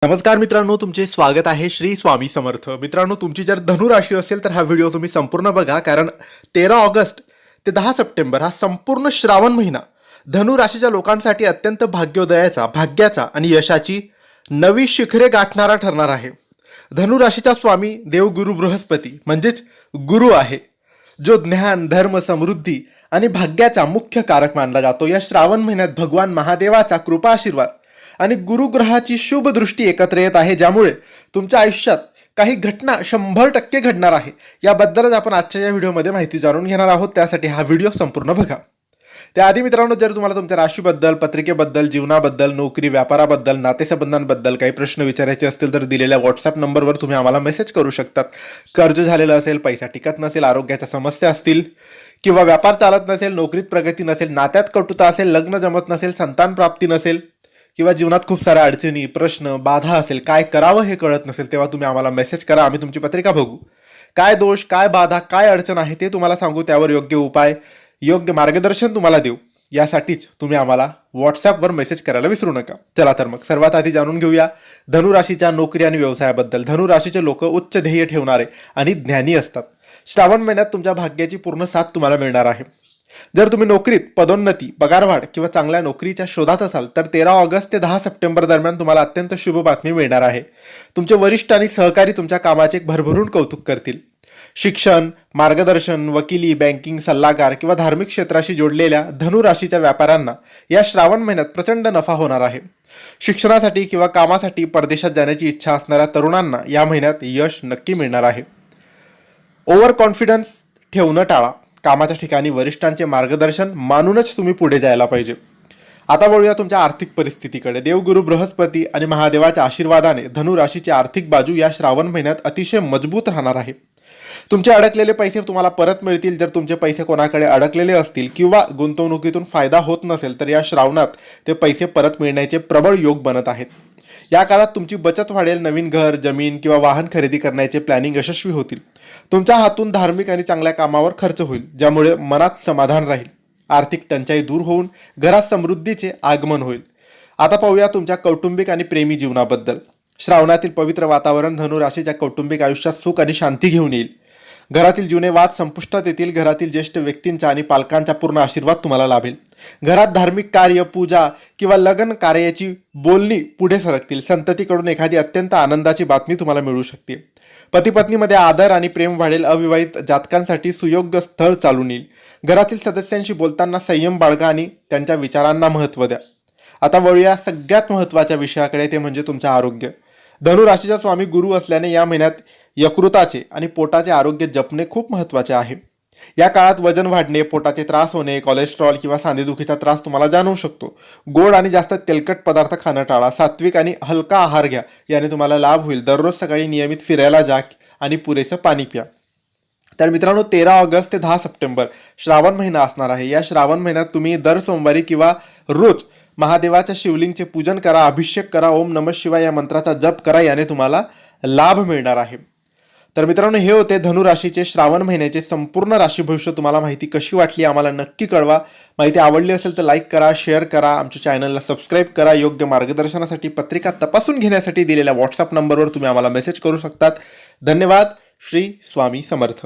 नमस्कार मित्रांनो, तुमचे स्वागत आहे श्री स्वामी समर्थ. मित्रांनो, तुमची जर धनु राशी असेल तर हा व्हिडिओ तुम्ही संपूर्ण बघा, कारण 13 ऑगस्ट ते 10 सप्टेंबर हा संपूर्ण श्रावण महिना धनु राशीच्या लोकांसाठी अत्यंत भाग्योदयाचा, भाग्याचा आणि यशाची नवी शिखरे गाठणारा ठरणार आहे. धनु राशीचा स्वामी देवगुरु बृहस्पती म्हणजेच गुरु आहे, जो ज्ञान, धर्म, समृद्धी आणि भाग्याचा मुख्य कारक मानला जातो. या श्रावण महिन्यात भगवान महादेवाचा कृपा आशीर्वाद आणि गुरुग्रहाची शुभ दृष्टी एकत्र येत आहे, ज्यामुळे तुमच्या आयुष्यात काही घटना 100% घडणार आहे. याबद्दलच आपण आजच्या या व्हिडिओमध्ये माहिती जाणून घेणार आहोत. त्यासाठी हा व्हिडिओ संपूर्ण बघा. त्याआधी मित्रांनो, जर तुम्हाला तुमच्या राशीबद्दल, पत्रिकेबद्दल, जीवनाबद्दल, नोकरी, व्यापाराबद्दल, नातेसंबंधांबद्दल काही प्रश्न विचारायचे असतील तर दिलेल्या व्हॉट्सअप नंबरवर तुम्ही आम्हाला मेसेज करू शकतात. कर्ज झालेलं असेल, पैसा टिकत नसेल, आरोग्याच्या समस्या असतील किंवा व्यापार चालत नसेल, नोकरीत प्रगती नसेल, नात्यात कटुता असेल, लग्न जमत नसेल, संतान प्राप्ती नसेल किंवा जीवनात खूप साऱ्या अडचणी, प्रश्न, बाधा असेल, काय करावं हे कळत नसेल, तेव्हा तुम्ही आम्हाला मेसेज करा. आम्ही तुमची पत्रिका बघू. काय दोष, काय बाधा, काय अडचण आहे ते तुम्हाला सांगू. त्यावर योग्य उपाय, योग्य मार्गदर्शन तुम्हाला देऊ. यासाठीच तुम्ही आम्हाला व्हॉट्सॲपवर मेसेज करायला विसरू नका. चला तर मग सर्वात आधी जाणून घेऊया धनुराशीच्या नोकरी आणि व्यवसायाबद्दल. धनुराशीचे लोक उच्च ध्येय ठेवणारे आणि ज्ञानी असतात. श्रावण महिन्यात तुमच्या भाग्याची पूर्ण साथ तुम्हाला मिळणार आहे. जर तुम्ही नोकरीत पदोन्नती, पगारवाढ किंवा चांगल्या नोकरीच्या शोधात असाल तर 13 ऑगस्ट ते 10 सप्टेंबर दरम्यान तुम्हाला अत्यंत शुभ बातमी मिळणार आहे. तुमचे वरिष्ठ आणि सहकारी तुमच्या कामाचे भरभरून कौतुक करतील. शिक्षण, मार्गदर्शन, वकिली, बँकिंग, सल्लागार किंवा धार्मिक क्षेत्राशी जोडलेल्या धनु राशीच्या व्यापाऱ्यांना या श्रावण महिन्यात प्रचंड नफा होणार आहे. शिक्षणासाठी किंवा कामासाठी परदेशात जाण्याची इच्छा असणाऱ्या तरुणांना या महिन्यात यश नक्की मिळणार आहे. ओव्हर कॉन्फिडन्स ठेवणं टाळा. कामाच्या ठिकाणी वरिष्ठांचे मार्गदर्शन मानूनच तुम्ही पुढे जायला पाहिजे. आता वळूया तुमच्या आर्थिक परिस्थितीकडे. देवगुरु बृहस्पती आणि महादेवाच्या आशीर्वादाने धनु राशीची आर्थिक बाजू या श्रावण महिन्यात अतिशय मजबूत राहणार आहे. तुमचे अडकलेले पैसे तुम्हाला परत मिळतील. जर तुमचे पैसे कोणाकडे अडकलेले असतील किंवा गुंतवणुकीतून फायदा होत नसेल तर या श्रावणात ते पैसे परत मिळण्याचे प्रबळ योग बनत आहेत. या काळात तुमची बचत वाढेल. नवीन घर, जमीन किंवा वाहन खरेदी करण्याचे प्लॅनिंग यशस्वी होतील. तुमच्या हातून धार्मिक आणि चांगल्या कामावर खर्च होईल, ज्यामुळे मनात समाधान राहील. आर्थिक टंचाई दूर होऊन घरात समृद्धीचे आगमन होईल. आता पाहूया तुमच्या कौटुंबिक आणि प्रेमी जीवनाबद्दल. श्रावणातील पवित्र वातावरण धनु राशीच्या कौटुंबिक आयुष्यात सुख आणि शांती घेऊन येईल. घरातील जुने वाद संपुष्टात येतील. घरातील ज्येष्ठ व्यक्तींचा आणि पालकांचा पूर्ण आशीर्वाद तुम्हाला लाभेल. घरात धार्मिक कार्य, पूजा किंवा लग्न कार्याची बोलणी पुढे सरकतील. संततीकडून एखादी अत्यंत आनंदाची बातमी तुम्हाला मिळू शकते. पती पत्नीमध्ये आदर आणि प्रेम वाढेल. अविवाहित जातकांसाठी सुयोग्य स्थळ चालून येईल. घरातील सदस्यांशी बोलताना संयम बाळगा आणि त्यांच्या विचारांना महत्त्व द्या. आता वळूया सगळ्यात महत्त्वाच्या विषयाकडे, ते म्हणजे तुमचे आरोग्य. धनु राशीचा स्वामी गुरु असल्याने या महिन्यात यकृताचे आणि पोटाचे आरोग्य जपणे खूप महत्त्वाचे आहे. या काळात वजन वाढणे, पोटाचे त्रास होणे, कोलेस्ट्रॉल किंवा सांधेदुखीचा त्रास तुम्हाला जाणवू शकतो. गोड आणि जास्त तेलकट पदार्थ खाणं टाळा. सात्विक आणि हलका आहार घ्या, याने तुम्हाला लाभ होईल. दररोज सकाळी नियमित फिरायला जा आणि पुरेसं पाणी प्या. तर मित्रांनो, 13 ऑगस्ट ते 10 सप्टेंबर श्रावण महिना असणार आहे. या श्रावण महिन्यात तुम्ही दर सोमवारी किंवा रोज महादेवाच्या शिवलिंगचे पूजन करा, अभिषेक करा, ओम नमः शिवाय या मंत्राचा जप करा. याने तुम्हाला लाभ मिळणार आहे. तर मित्रांनो, हे होते धनु राशीचे श्रावण महिन्याचे संपूर्ण राशी भविष्य. तुम्हाला माहिती कशी वाटली आम्हाला नक्की कळवा. माहिती आवडली असेल तर लाईक करा, शेअर करा, आमच्या चॅनलला सबस्क्राईब करा. योग्य मार्गदर्शनासाठी, पत्रिका तपासून घेण्यासाठी दिलेल्या व्हॉट्सअप नंबरवर तुम्ही आम्हाला मेसेज करू शकतात. धन्यवाद. श्री स्वामी समर्थ.